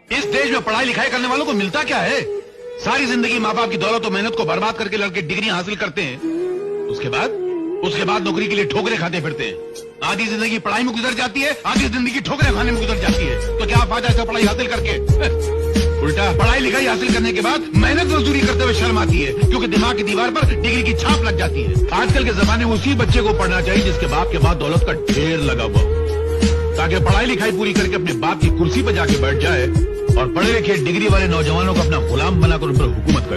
इस देश में पढ़ाई लिखाई करने वालों को मिलता क्या है? सारी जिंदगी माँ बाप की दौलत और मेहनत को बर्बाद करके लड़के डिग्री हासिल करते हैं। उसके बाद नौकरी के लिए ठोकरें खाते फिरते हैं। आधी जिंदगी पढ़ाई में गुजर जाती है, आधी जिंदगी ठोकरें खाने में गुजर जाती है। तो क्या फायदा ऐसा पढ़ाई हासिल करके? उल्टा पढ़ाई लिखाई हासिल करने के बाद मेहनत मजदूरी करते हुए शर्म आती है, क्योंकि दिमाग की दीवार पर डिग्री की छाप लग जाती है। आजकल के जमाने में उसी बच्चे को पढ़ना चाहिए जिसके बाप के बाद दौलत का ढेर लगा हुआ हो, ताकि पढ़ाई लिखाई पूरी करके अपने बाप की कुर्सी पर जाके बैठ जाए और पढ़े लिखे डिग्री वाले नौजवानों को अपना गुलाम बनाकर उन पर हुकूमत करे।